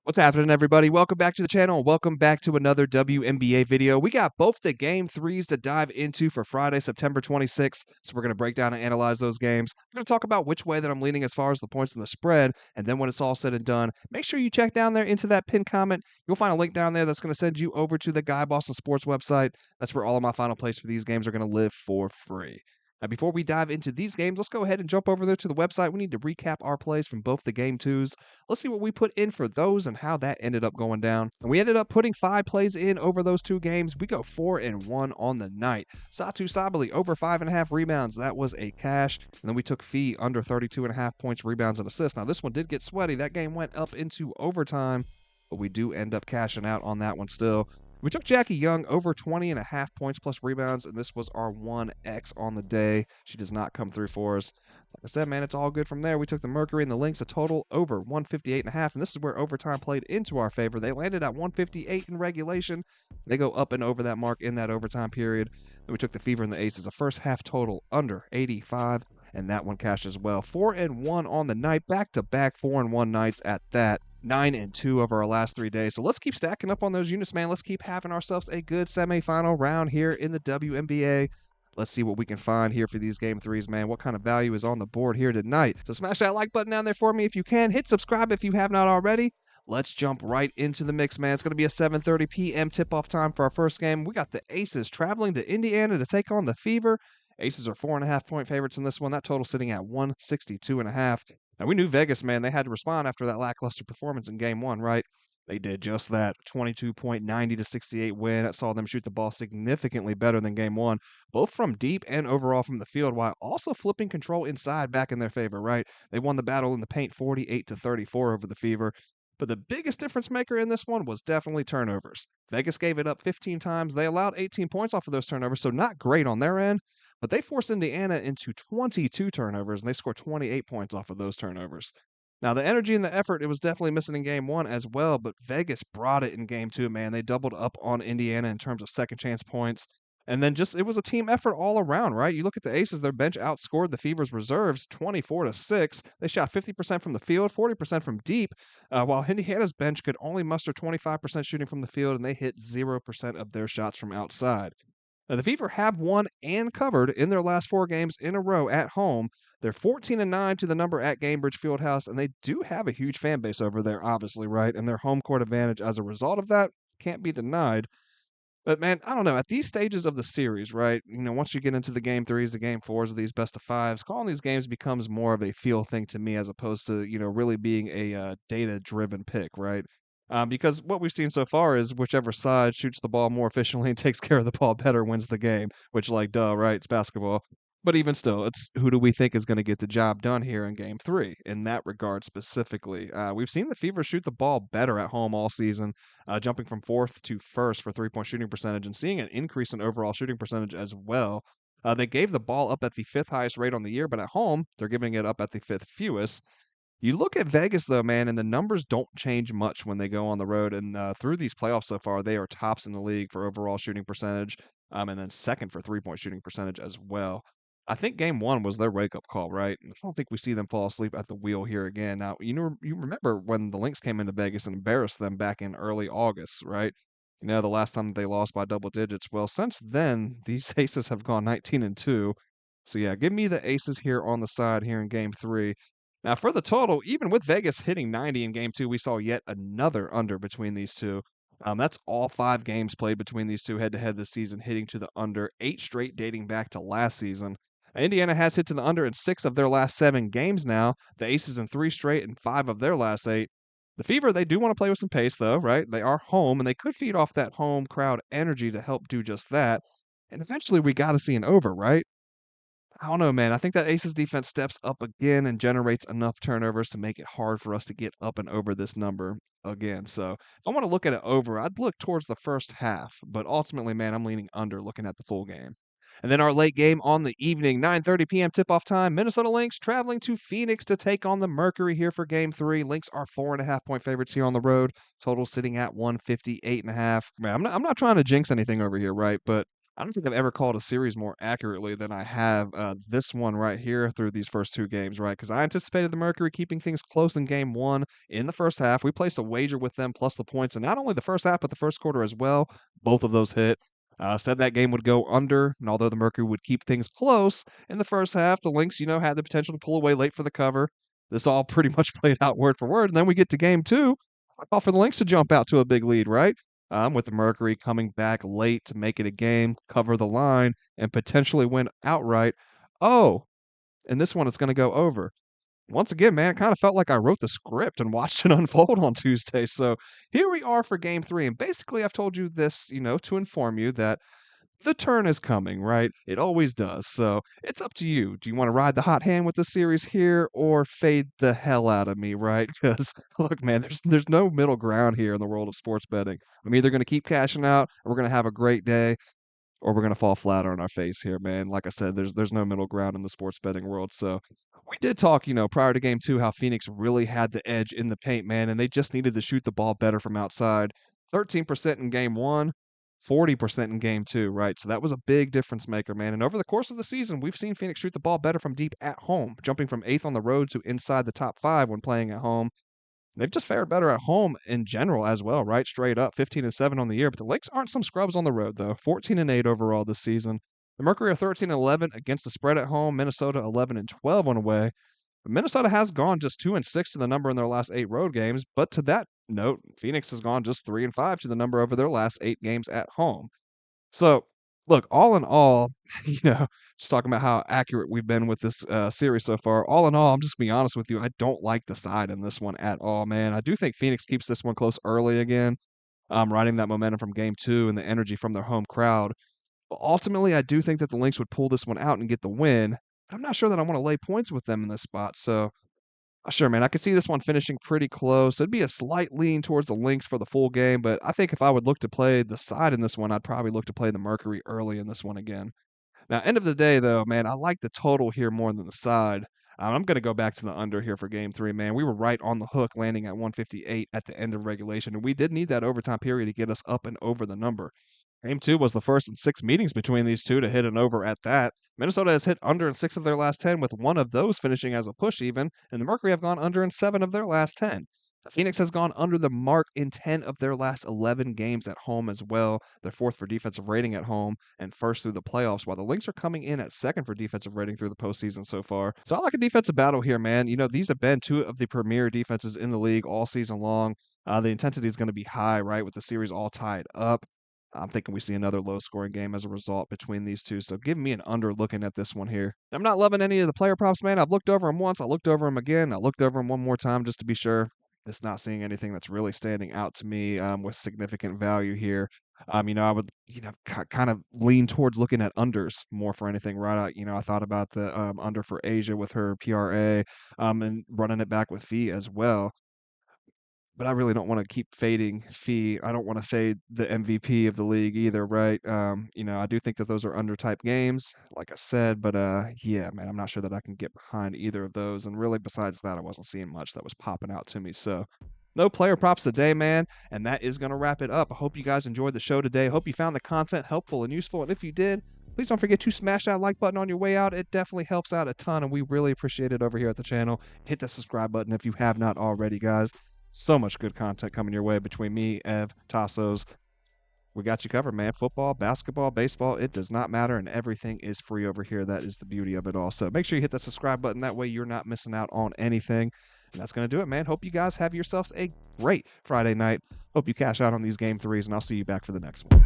What's happening, everybody? Welcome back to the channel. Welcome back to another WNBA video. We got both the game threes to dive into for Friday, September 26th. So we're going to break down and analyze those games. I'm going to talk about which way that I'm leaning as far as the points and the spread. And then when it's all said and done, make sure you check down there into that pinned comment. You'll find a link down there that's going to send you over to the Guy Boston Sports website. That's where all of my final plays for these games are going to live for free. Now, before we dive into these games, let's go ahead and jump over there to the website. We need to recap our plays from both the game twos. Let's see what we put in for those and how that ended up going down. And we ended up putting 5 plays in over those 2 games. We go 4-1 on the night. Satu Sabali over 5.5 rebounds. That was a cash. And then we took Fee under 32.5 points, rebounds, and assists. Now, this one did get sweaty. That game went up into overtime, but we do end up cashing out on that one still. We took Jackie Young over 20.5 points plus rebounds, and this was our 1X on the day. She does not come through for us. Like I said, man, it's all good from there. We took the Mercury and the Lynx a total over 158.5, and this is where overtime played into our favor. They landed at 158 in regulation. They go up and over that mark in that overtime period. Then we took the Fever and the Aces, a first half total under 85, and that one cashed as well. 4-1 on the night, back-to-back 4-1 nights at that. 9-2 over our last 3 days. So let's keep stacking up on those units, man. Let's keep having ourselves a good semifinal round here in the WNBA. Let's see what we can find here for these game threes, man. What kind of value is on the board here tonight? So smash that like button down there for me if you can. Hit subscribe if you have not already. Let's jump right into the mix, man. It's going to be a 7:30 p.m. tip-off time for our first game. We got the Aces traveling to Indiana to take on the Fever. Aces are 4.5 point favorites in this one. That total sitting at 162.5. Now, we knew Vegas, man, they had to respond after that lackluster performance in game 1, right? They did just that. 22-point, 90-68 win. That saw them shoot the ball significantly better than game 1, both from deep and overall from the field, while also flipping control inside back in their favor, right? They won the battle in the paint 48-34 over the Fever. But the biggest difference maker in this one was definitely turnovers. Vegas gave it up 15 times. They allowed 18 points off of those turnovers, so not great on their end. But they forced Indiana into 22 turnovers, and they scored 28 points off of those turnovers. Now, the energy and the effort, it was definitely missing in game 1 as well, but Vegas brought it in game 2, man. They doubled up on Indiana in terms of second chance points. And then it was a team effort all around, right? You look at the Aces, their bench outscored the Fever's reserves 24-6. They shot 50% from the field, 40% from deep, while Indiana's bench could only muster 25% shooting from the field, and they hit 0% of their shots from outside. Now, the Fever have won and covered in their last 4 games in a row at home. They're 14-9 to the number at Gainbridge Fieldhouse, and they do have a huge fan base over there, obviously, right? And their home court advantage as a result of that can't be denied. But man, I don't know. At these stages of the series, right? Once you get into the game threes, the game fours of these best of fives, calling these games becomes more of a feel thing to me as opposed to, really being a data-driven pick, right? Because what we've seen so far is whichever side shoots the ball more efficiently and takes care of the ball better wins the game, which, like, duh, right? It's basketball. But even still, it's who do we think is going to get the job done here in game 3 in that regard specifically. We've seen the Fever shoot the ball better at home all season, jumping from 4th to 1st for 3-point shooting percentage and seeing an increase in overall shooting percentage as well. They gave the ball up at the 5th highest rate on the year, but at home, they're giving it up at the 5th fewest. You look at Vegas, though, man, and the numbers don't change much when they go on the road. And through these playoffs so far, they are tops in the league for overall shooting percentage, and then second for 3-point shooting percentage as well. I think game 1 was their wake-up call, right? I don't think we see them fall asleep at the wheel here again. Now, you remember when the Lynx came into Vegas and embarrassed them back in early August, right? The last time they lost by double digits. Well, since then, these Aces have gone 19-2. So yeah, give me the Aces here on the side here in game 3. Now, for the total, even with Vegas hitting 90 in game 2, we saw yet another under between these two. That's all 5 games played between these two head-to-head this season, hitting to the under, 8 straight dating back to last season. Indiana has hit to the under in 6 of their last 7 games now. The Aces in 3 straight and 5 of their last 8. The Fever, they do want to play with some pace, though, right? They are home, and they could feed off that home crowd energy to help do just that. And eventually, we got to see an over, right? I don't know, man. I think that Aces defense steps up again and generates enough turnovers to make it hard for us to get up and over this number again. So if I want to look at it over, I'd look towards the first half. But ultimately, man, I'm leaning under looking at the full game. And then our late game on the evening, 9:30 p.m. tip-off time. Minnesota Lynx traveling to Phoenix to take on the Mercury here for game 3. Lynx are 4.5 point favorites here on the road. Total sitting at 158.5. Man, I'm not trying to jinx anything over here, right? But I don't think I've ever called a series more accurately than I have this one right here through these first two games, right? Because I anticipated the Mercury keeping things close in game one in the first half. We placed a wager with them plus the points, and not only the first half, but the first quarter as well. Both of those hit. Said that game would go under, and although the Mercury would keep things close in the first half, the Lynx, had the potential to pull away late for the cover. This all pretty much played out word for word. And then we get to game two. I call for the Lynx to jump out to a big lead, right? With the Mercury coming back late to make it a game, cover the line, and potentially win outright. Oh, and this one it's going to go over. Once again, man, it kind of felt like I wrote the script and watched it unfold on Tuesday. So here we are for game three. And basically, I've told you this, to inform you that the turn is coming, right? It always does. So it's up to you. Do you want to ride the hot hand with the series here or fade the hell out of me, right? Because look, man, there's no middle ground here in the world of sports betting. I'm either going to keep cashing out, and we're going to have a great day, or we're gonna fall flat on our face here, man. Like I said, there's no middle ground in the sports betting world. So we did talk, prior to game two, how Phoenix really had the edge in the paint, man, and they just needed to shoot the ball better from outside. 13% in game one, 40% in game two, right? So that was a big difference maker, man. And over the course of the season, we've seen Phoenix shoot the ball better from deep at home, jumping from eighth on the road to inside the top five when playing at home. They've just fared better at home in general as well, right? Straight up, 15-7 on the year. But the Lakes aren't some scrubs on the road, though. 14-8 overall this season. The Mercury are 13-11 against the spread at home. Minnesota 11-12 on away. But Minnesota has gone just 2-6 to the number in their last 8 road games. But to that note, Phoenix has gone just 3-5 to the number over their last 8 games at home. So, look, all in all, just talking about how accurate we've been with this series so far. All in all, I'm just gonna be honest with you. I don't like the side in this one at all, man. I do think Phoenix keeps this one close early again, riding that momentum from game two and the energy from their home crowd. But ultimately, I do think that the Lynx would pull this one out and get the win. But I'm not sure that I want to lay points with them in this spot. So sure, man. I could see this one finishing pretty close. It'd be a slight lean towards the Lynx for the full game, but I think if I would look to play the side in this one, I'd probably look to play the Mercury early in this one again. Now, end of the day, though, man, I like the total here more than the side. I'm going to go back to the under here for game three, man. We were right on the hook, landing at 158 at the end of regulation, and we did need that overtime period to get us up and over the number. Game two was the first in 6 meetings between these two to hit an over at that. Minnesota has hit under in 6 of their last 10, with one of those finishing as a push even, and the Mercury have gone under in 7 of their last 10. The Phoenix has gone under the mark in 10 of their last 11 games at home as well. They're fourth for defensive rating at home and first through the playoffs, while the Lynx are coming in at second for defensive rating through the postseason so far. So I like a defensive battle here, man. These have been two of the premier defenses in the league all season long. The intensity is going to be high, right, with the series all tied up. I'm thinking we see another low scoring game as a result between these two. So give me an under looking at this one here. I'm not loving any of the player props, man. I've looked over them once. I looked over them again. I looked over them one more time just to be sure. Just not seeing anything that's really standing out to me with significant value here. I would, kind of lean towards looking at unders more for anything, right? I thought about the under for Asia with her PRA and running it back with Fee as well. But I really don't wanna keep fading Fee. I don't wanna fade the MVP of the league either, right? I do think that those are under type games, like I said, but, yeah, man, I'm not sure that I can get behind either of those, and really besides that, I wasn't seeing much that was popping out to me, so no player props today, man, and that is gonna wrap it up. I hope you guys enjoyed the show today. Hope you found the content helpful and useful, and if you did, please don't forget to smash that like button on your way out. It definitely helps out a ton, and we really appreciate it over here at the channel. Hit the subscribe button if you have not already, guys. So much good content coming your way between me, Ev, Tassos. We got you covered, man. Football, basketball, baseball, it does not matter, and everything is free over here. That is the beauty of it all. So make sure you hit the subscribe button. That way you're not missing out on anything. And that's going to do it, man. Hope you guys have yourselves a great Friday night. Hope you cash out on these game threes, and I'll see you back for the next one.